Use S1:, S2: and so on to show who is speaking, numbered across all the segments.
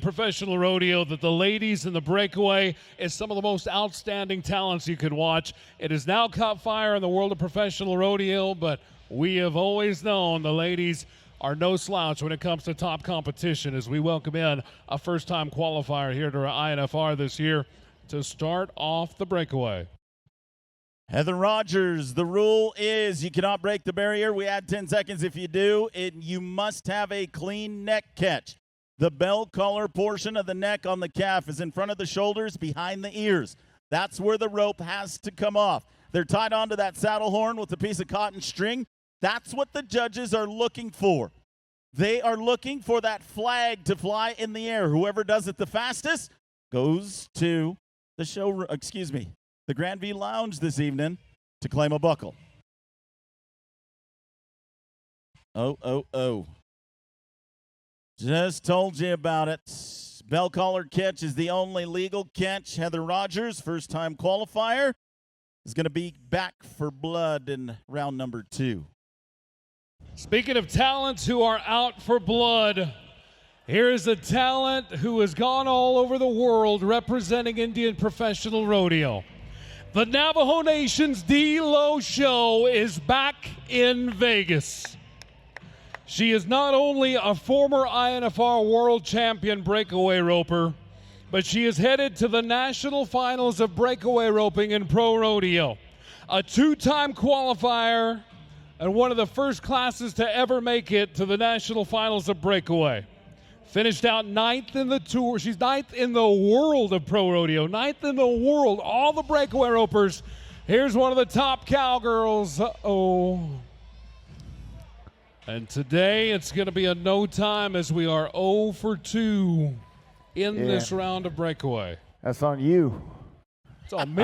S1: professional rodeo that the ladies in the breakaway is some of the most outstanding talents you could watch. It has now caught fire in the world of professional rodeo, but we have always known the ladies are no slouch when it comes to top competition, as we welcome in a first-time qualifier here to our INFR this year to start off the breakaway.
S2: Heather Rogers, the rule is you cannot break the barrier. We add 10 seconds if you do. You must have a clean neck catch. The bell collar portion of the neck on the calf is in front of the shoulders, behind the ears. That's where the rope has to come off. They're tied onto that saddle horn with a piece of cotton string. That's what the judges are looking for. They are looking for that flag to fly in the air. Whoever does it the fastest goes to the the Grandview Lounge this evening to claim a buckle. Oh. Just told you about it. Bell collar catch is the only legal catch. Heather Rogers, first-time qualifier, is going to be back for blood in round number 2.
S1: Speaking of talents who are out for blood, here is a talent who has gone all over the world representing Indian professional rodeo. The Navajo Nation's D-Lo Show is back in Vegas. She is not only a former INFR world champion breakaway roper, but she is headed to the national finals of breakaway roping in pro rodeo. A 2-time qualifier and one of the first classes to ever make it to the national finals of breakaway. Finished out 9th in the tour. She's 9th in the world of pro rodeo. 9th in the world. All the breakaway ropers. Here's one of the top cowgirls. Uh-oh. And today it's going to be a no time as we are 0 for 2 in this round of breakaway.
S3: That's on you.
S1: It's on me.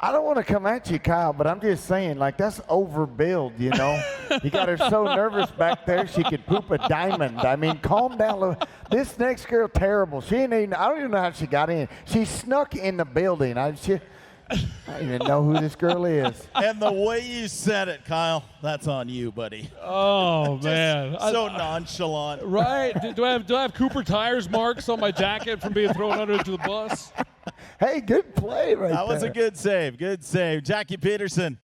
S3: I don't want to come at you, Kyle, but I'm just saying, like, that's overbilled, you know? You got her so nervous back there she could poop a diamond. I mean, calm down a little. This next girl, terrible. I don't even know how she got in. She snuck in the building. I don't even know who this girl is.
S2: And the way you said it, Kyle, that's on you, buddy.
S1: Oh, man.
S2: So nonchalant.
S1: Right? Do I have Cooper Tires marks on my jacket from being thrown under the bus?
S3: Hey, good play right there.
S2: That was a good save. Good save. Jackie Peterson.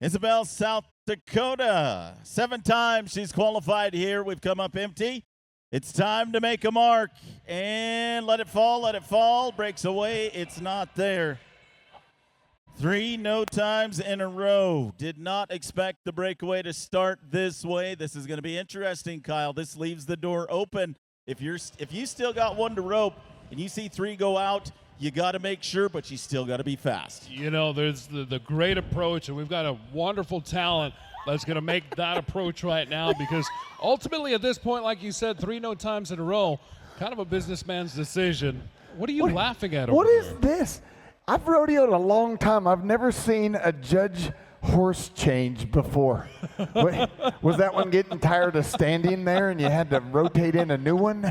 S2: Isabel, South Dakota. 7 times she's qualified here. We've come up empty. It's time to make a mark. And let it fall, let it fall. Breaks away. It's not there. 3 no times in a row. Did not expect the breakaway to start this way. This is going to be interesting, Kyle. This leaves the door open. If you still got 1 to rope and you see 3 go out, you got to make sure, but you still got to be fast.
S1: You know, there's the great approach, and we've got a wonderful talent that's going to make that approach right now, because ultimately at this point, like you said, 3 no times in a row, kind of a businessman's decision. What are you laughing at over
S3: What
S1: there?
S3: is this? I've rodeoed a long time. I've never seen a judge horse change before. Was that one getting tired of standing there and you had to rotate in a new one?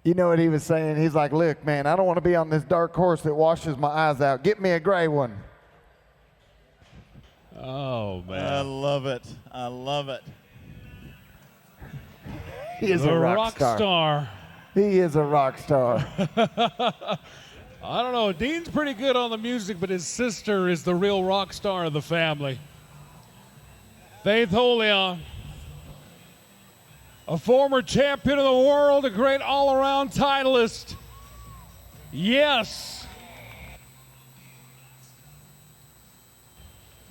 S3: You know what he was saying? He's like, look, man, I don't want to be on this dark horse that washes my eyes out. Get me a gray one.
S1: Oh, man.
S2: I love it. I love it.
S3: He is a rock star. He is a rock star.
S1: I don't know. Dean's pretty good on the music, but his sister is the real rock star of the family. Faith Holion, a former champion of the world, a great all-around titleist. Yes.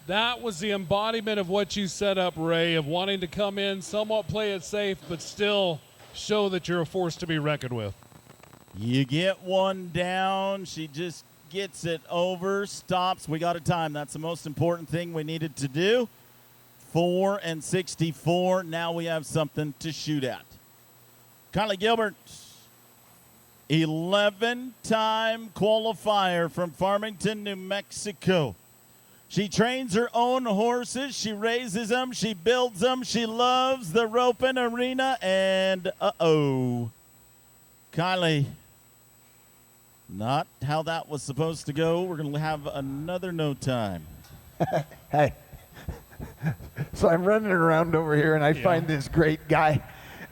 S1: That was the embodiment of what you set up, Ray, of wanting to come in, somewhat play it safe, but still show that you're a force to be reckoned with.
S2: You get 1 down. She just gets it over, stops. We got a time. That's the most important thing we needed to do. 4 and 64. Now we have something to shoot at. Kylie Gilbert, 11-time qualifier from Farmington, New Mexico. She trains her own horses. She raises them. She builds them. She loves the roping arena. And, Kylie, not how that was supposed to go. We're going to have another no time.
S3: Hey. So I'm running around over here, and I find this great guy.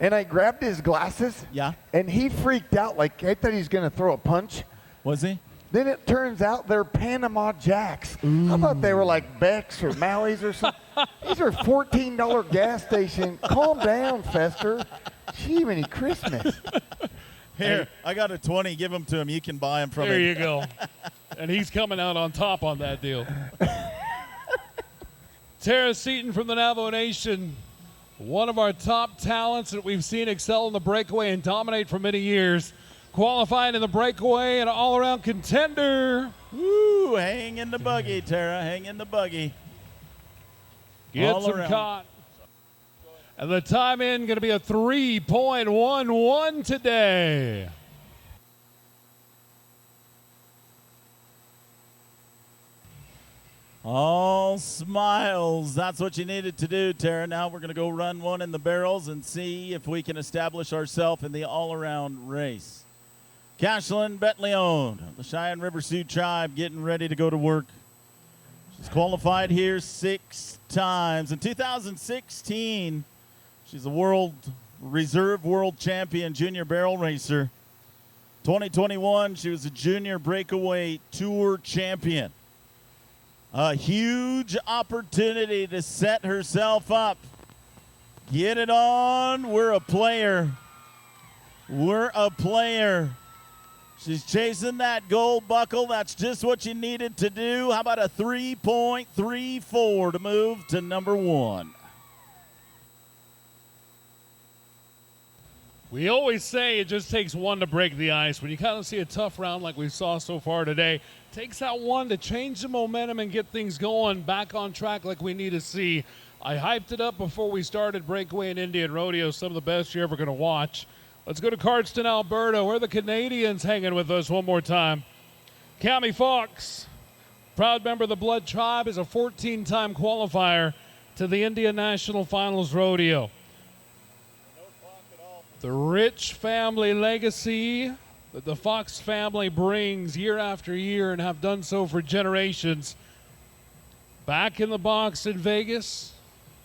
S3: And I grabbed his glasses.
S2: Yeah.
S3: And he freaked out like I thought he was going to throw a punch.
S2: Was he?
S3: Then it turns out they're Panama Jacks. I thought they were like Beck's or Maui's or something. These are $14 gas station. Calm down, Fester. Gee, many Christmas.
S2: Here, I got a 20. Give them to him. You can buy them from him.
S1: There you go. And he's coming out on top on that deal. Tara Seaton from the Navajo Nation, one of our top talents that we've seen excel in the breakaway and dominate for many years. Qualifying in the breakaway, an all-around contender.
S2: Woo, hang in the buggy, Tara. Hang in the buggy.
S1: Gets him caught. And the time in going to be a 3.11 today.
S2: All smiles. That's what you needed to do, Tara. Now we're going to go run one in the barrels and see if we can establish ourselves in the all-around race. Cashlyn Betleon, the Cheyenne River Sioux tribe, getting ready to go to work. She's qualified here 6 times. In 2016, she's a reserve world champion junior barrel racer. 2021, she was a junior breakaway tour champion. A huge opportunity to set herself up. Get it on. We're a player. We're a player. She's chasing that gold buckle. That's just what you needed to do. How about a 3.34 to move to number 1?
S1: We always say it just takes one to break the ice. When you kind of see a tough round like we saw so far today, it takes that one to change the momentum and get things going back on track like we need to see. I hyped it up before we started Breakaway and Indian Rodeo, some of the best you're ever going to watch. Let's go to Cardston, Alberta, where the Canadians hanging with us one more time. Cami Fox, proud member of the Blood Tribe, is a 14-time qualifier to the Indian National Finals Rodeo. The rich family legacy that the Fox family brings year after year and have done so for generations. Back in the box in Vegas,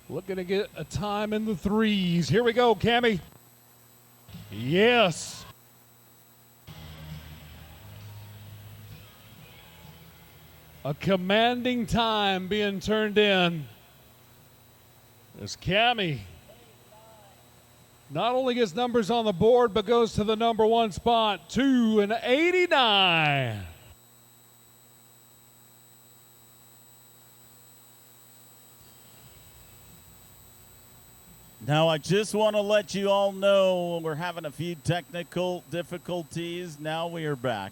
S1: looking to get a time in the 3s. Here we go, Cami. Yes. A commanding time being turned in. As Cami not only gets numbers on the board, but goes to the number 1 spot, 2:89.
S2: Now, I just want to let you all know we're having a few technical difficulties. Now we are back.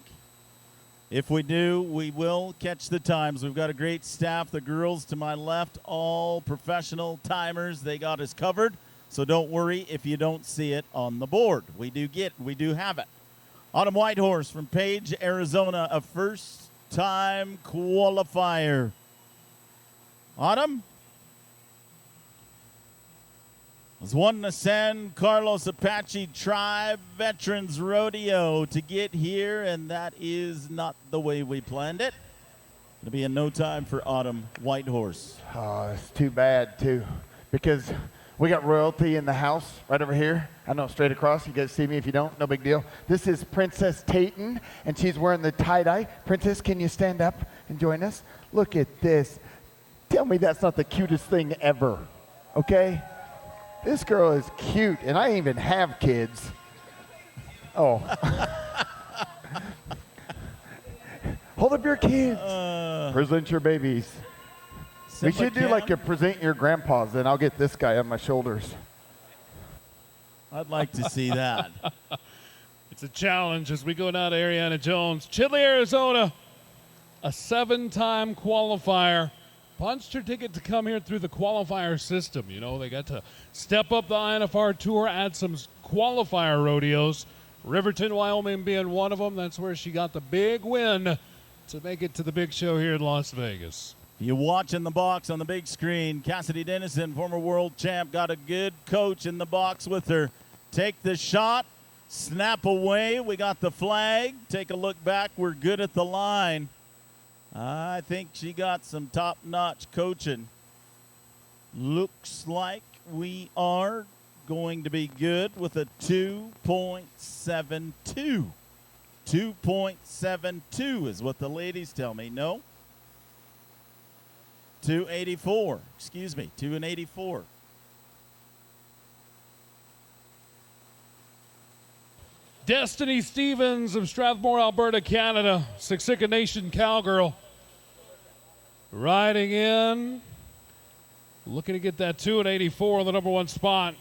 S2: If we do, we will catch the times. We've got a great staff. The girls to my left, all professional timers. They got us covered. So don't worry if you don't see it on the board. We do have it. Autumn Whitehorse from Page, Arizona, a first-time qualifier. Autumn was won the San Carlos Apache Tribe Veterans Rodeo to get here, and that is not the way we planned it. It'll be in no time for Autumn Whitehorse.
S3: Oh, it's too bad, too, because we got royalty in the house right over here. I know, straight across. You guys see me. If you don't, no big deal. This is Princess Tayton, and she's wearing the tie-dye. Princess, can you stand up and join us? Look at this. Tell me that's not the cutest thing ever, okay? This girl is cute, and I even have kids. Oh. Hold up your kids. Present your babies. We should do like a present your grandpas, then I'll get this guy on my shoulders.
S2: I'd like to see that.
S1: It's a challenge as we go down to Ariana Jones. Chidley, Arizona, a 7-time qualifier. Punched her ticket to come here through the qualifier system. You know, they got to step up the INFR tour, add some qualifier rodeos. Riverton, Wyoming being one of them. That's where she got the big win to make it to the big show here in Las Vegas.
S2: You watch in the box on the big screen. Cassidy Dennison, former world champ, got a good coach in the box with her. Take the shot, snap away. We got the flag. Take a look back. We're good at the line. I think she got some top-notch coaching. Looks like we are going to be good with a 2.72. 2.72 is what the ladies tell me. No? 284. Excuse me, 2.84.
S1: Destiny Stevens of Strathmore, Alberta, Canada. Siksika Nation cowgirl. Riding in. Looking to get that 2.84 on the number 1 spot.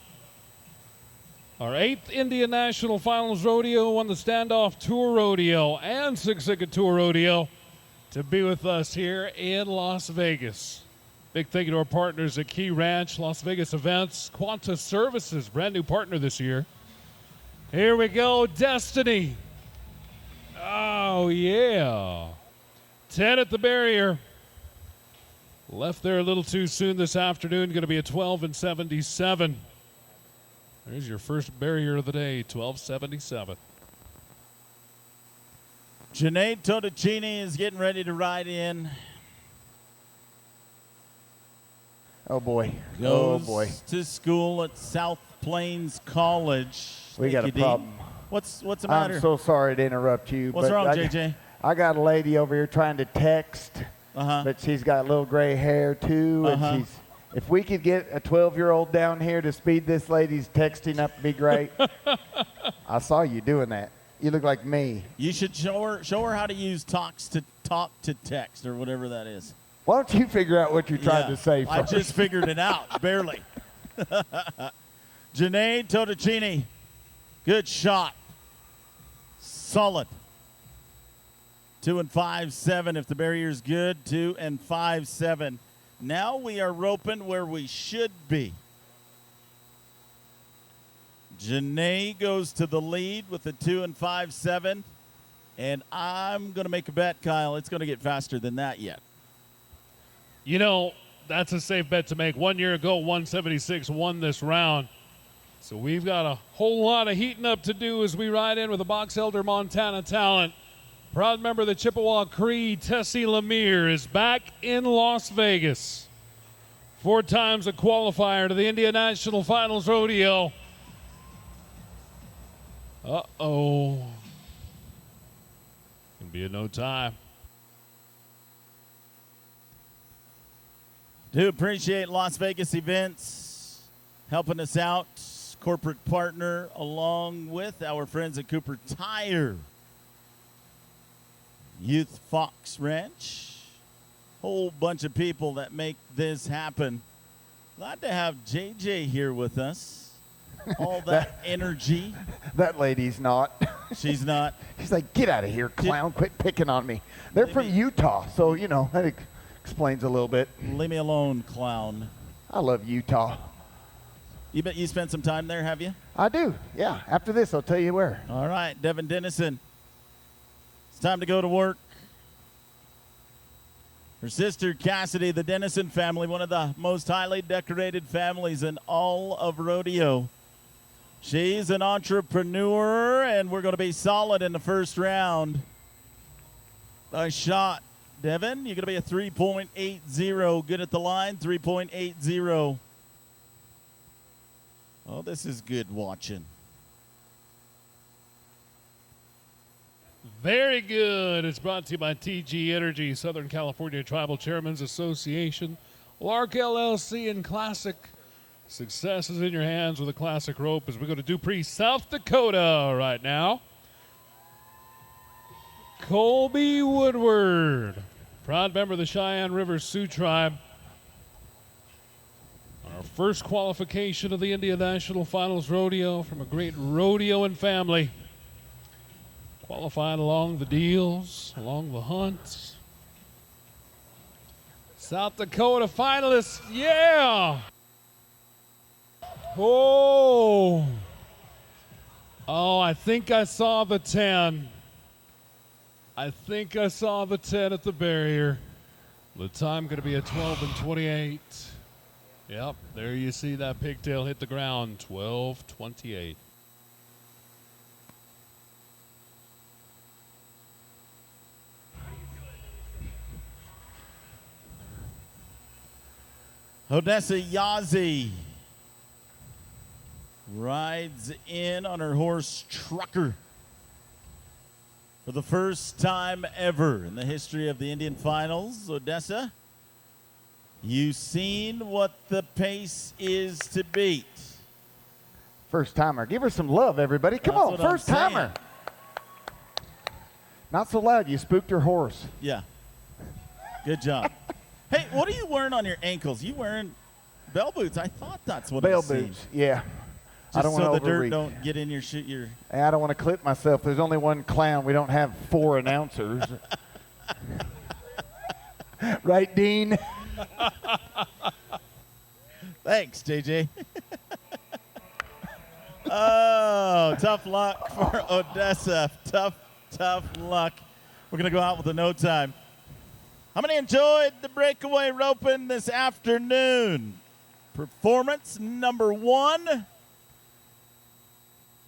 S1: Our 8th Indian National Finals Rodeo won the Standoff Tour Rodeo and Siksika Tour Rodeo to be with us here in Las Vegas. Big thank you to our partners at Key Ranch, Las Vegas Events, Quanta Services, brand new partner this year. Here we go, Destiny. Oh, yeah. 10 at the barrier. Left there a little too soon this afternoon. Going to be a 12.77. There's your first barrier of the day, 12.77.
S2: Janae Totticini is getting ready to ride in.
S3: Oh, boy.
S2: Goes
S3: Oh, boy.
S2: to school at South Plains College.
S3: We got a
S2: Thank you,
S3: problem.
S2: Dean. What's the matter?
S3: I'm so sorry to interrupt you.
S2: What's
S3: but
S2: wrong,
S3: I,
S2: JJ?
S3: I got a lady over here trying to text, but she's got a little gray hair, too. And if we could get a 12-year-old down here to speed this lady's texting up, it'd be great. I saw you doing that. You look like me.
S2: You should show her how to use talk to text or whatever that is.
S3: Why don't you figure out what you're trying to say first?
S2: I just figured it out, barely. Janae Totticini, good shot. Solid. 2.57 if the barrier's good. 2.57. Now we are roping where we should be. Janae goes to the lead with a 2.57. And I'm going to make a bet, Kyle. It's going to get faster than that yet.
S1: You know, that's a safe bet to make. 1 year ago, 176 won this round. So we've got a whole lot of heating up to do as we ride in with the Box Elder Montana talent. Proud member of the Chippewa Cree, Tessie Lemire, is back in Las Vegas. 4 times a qualifier to the Indian National Finals Rodeo. Uh-oh. Can be in no time.
S2: Do appreciate Las Vegas Events helping us out. Corporate partner along with our friends at Cooper Tire. Youth Fox Ranch. Whole bunch of people that make this happen. Glad to have JJ here with us. All that energy.
S3: That lady's not.
S2: She's not.
S3: She's like, get out of here, clown. Quit picking on me. They're from Utah, so, you know, that explains a little bit.
S2: Leave me alone, clown.
S3: I love Utah.
S2: You spent some time there, have you?
S3: I do, yeah. After this, I'll tell you where.
S2: All right, Devin Dennison. It's time to go to work. Her sister, Cassidy, the Dennison family, one of the most highly decorated families in all of rodeo. She's an entrepreneur, and we're going to be solid in the first round. A shot. Devin, you're going to be a 3.80. Good at the line, 3.80. Oh, this is good watching.
S1: Very good. It's brought to you by TG Energy, Southern California Tribal Chairmen's Association, Lark LLC, and Classic. Success is in your hands with a Classic rope as we go to Dupree, South Dakota right now. Colby Woodward, proud member of the Cheyenne River Sioux Tribe. Our first qualification of the Indian National Finals Rodeo from a great rodeoing family. Qualified along the deals, along the hunts. South Dakota finalists, yeah! Oh! Oh, I think I saw the 10. I think I saw the 10 at the barrier. The time going to be a 12.28. Yep, there you see that pigtail hit the ground, 12.28.
S2: Odessa Yazzie rides in on her horse Trucker. For the first time ever in the history of the Indian Finals, Odessa, you've seen what the pace is to beat.
S3: First timer. Give her some love, everybody. Come
S2: That's
S3: on,
S2: what I'm
S3: first timer. Not so loud. You spooked her horse.
S2: Yeah. Good job. Hey, what are you wearing on your ankles? You wearing bell boots? I thought that's what I
S3: Bell
S2: seen.
S3: boots. Yeah.
S2: Just
S3: I don't
S2: so
S3: want
S2: the
S3: to
S2: dirt
S3: overreach.
S2: don't get in your shoe. Your
S3: I don't want to clip myself. There's only one clown. We don't have 4 announcers. Right, Dean?
S2: Thanks, JJ. Oh, tough luck for Odessa. Tough luck. We're going to go out with a no time. How many enjoyed the breakaway roping this afternoon? Performance number 1.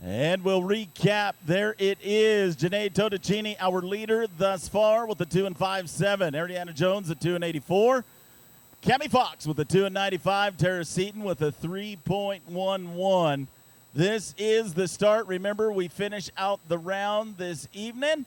S2: And we'll recap. There it is. Janae Totticini, our leader thus far with the 2.57. Ariana Jones at 2.84. Cammie Fox with a 2.95. Tara Seaton with a 3.11. This is the start. Remember, we finish out the round this evening.